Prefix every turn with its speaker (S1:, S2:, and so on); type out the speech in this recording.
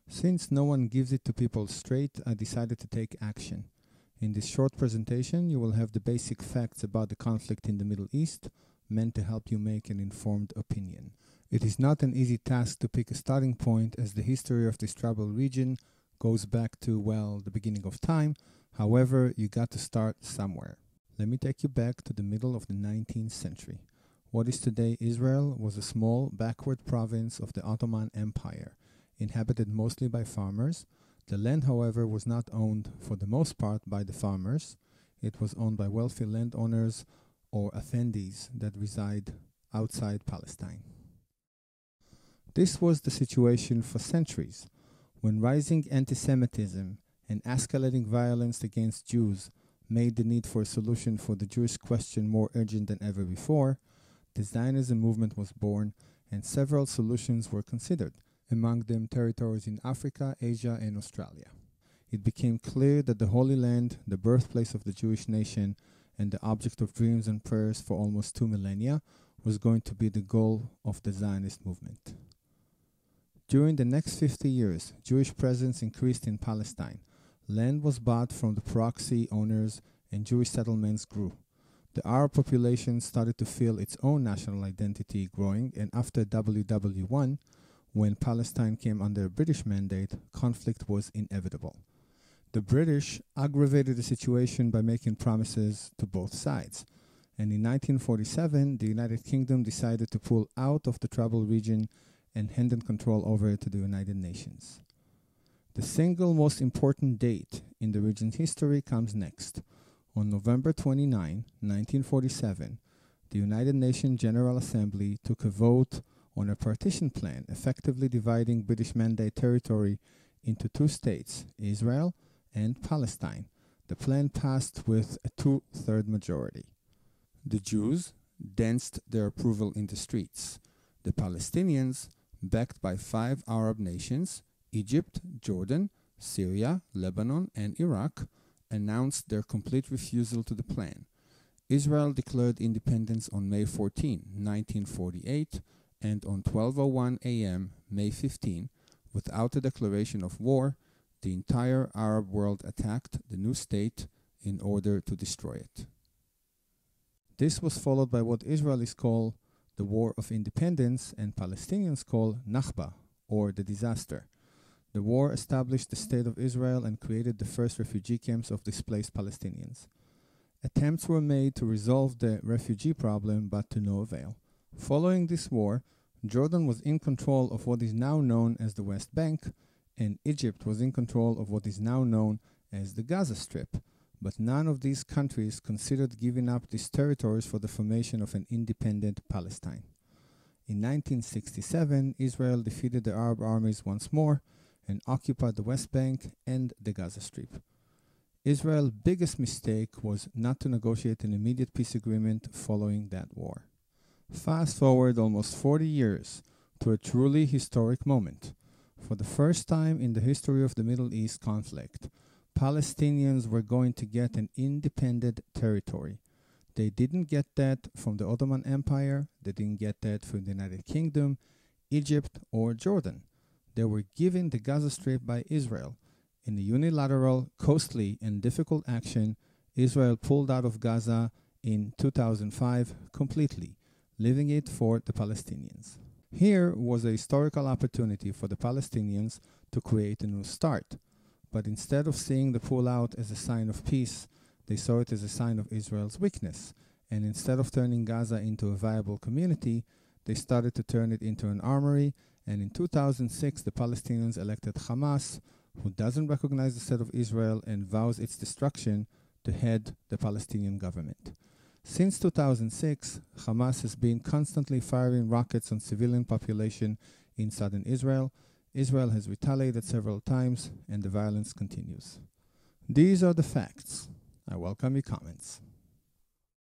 S1: Since no one gives it to people straight, I decided to take action. In this short presentation, you will have the basic facts about the conflict in the Middle East, meant to help you make an informed opinion. It is not an easy task to pick a starting point, as the history of this troubled region goes back to, well, the beginning of time. However, you got to start somewhere. Let me take you back to the middle of the 19th century. What is today Israel was a small, backward province of the Ottoman Empire, inhabited mostly by farmers. The land, however, was not owned for the most part by the farmers. It was owned by wealthy landowners or effendis that reside outside Palestine. This was the situation for centuries. When rising anti-Semitism and escalating violence against Jews made the need for a solution for the Jewish question more urgent than ever before, the Zionism movement was born, and several solutions were considered, among them territories in Africa, Asia, and Australia. It became clear that the Holy Land, the birthplace of the Jewish nation, and the object of dreams and prayers for almost 2 millennia, was going to be the goal of the Zionist movement. During the next 50 years, Jewish presence increased in Palestine. Land was bought from the proxy owners, and Jewish settlements grew. The Arab population started to feel its own national identity growing, and after WW1, when Palestine came under a British mandate, conflict was inevitable. The British aggravated the situation by making promises to both sides, and in 1947, the United Kingdom decided to pull out of the troubled region and handed control over to the United Nations. The single most important date in the region's history comes next. On November 29, 1947, the United Nations General Assembly took a vote on a partition plan, effectively dividing British Mandate territory into 2 states, Israel and Palestine. The plan passed with a 2/3 majority. The Jews danced their approval in the streets. The Palestinians, backed by 5 Arab nations, Egypt, Jordan, Syria, Lebanon, and Iraq, announced their complete refusal to the plan. Israel declared independence on May 14, 1948, and on 12:01 a.m., May 15, without a declaration of war, the entire Arab world attacked the new state in order to destroy it. This was followed by what Israelis call the War of Independence and Palestinians call Nakba, or the disaster. The war established the State of Israel and created the first refugee camps of displaced Palestinians. Attempts were made to resolve the refugee problem, but to no avail. Following this war, Jordan was in control of what is now known as the West Bank, and Egypt was in control of what is now known as the Gaza Strip, but none of these countries considered giving up these territories for the formation of an independent Palestine. In 1967, Israel defeated the Arab armies once more and occupied the West Bank and the Gaza Strip. Israel's biggest mistake was not to negotiate an immediate peace agreement following that war. Fast forward almost 40 years to a truly historic moment. For the first time in the history of the Middle East conflict, Palestinians were going to get an independent territory. They didn't get that from the Ottoman Empire, they didn't get that from the United Kingdom, Egypt, or Jordan. They were given the Gaza Strip by Israel. In a unilateral, costly, and difficult action, Israel pulled out of Gaza in 2005 completely, leaving it for the Palestinians. Here was a historical opportunity for the Palestinians to create a new start. But instead of seeing the pullout as a sign of peace, they saw it as a sign of Israel's weakness. And instead of turning Gaza into a viable community, they started to turn it into an armory. And in 2006, the Palestinians elected Hamas, who doesn't recognize the state of Israel and vows its destruction, to head the Palestinian government. Since 2006, Hamas has been constantly firing rockets on civilian population in southern Israel. Israel has retaliated several times, and the violence continues. These are the facts. I welcome your comments.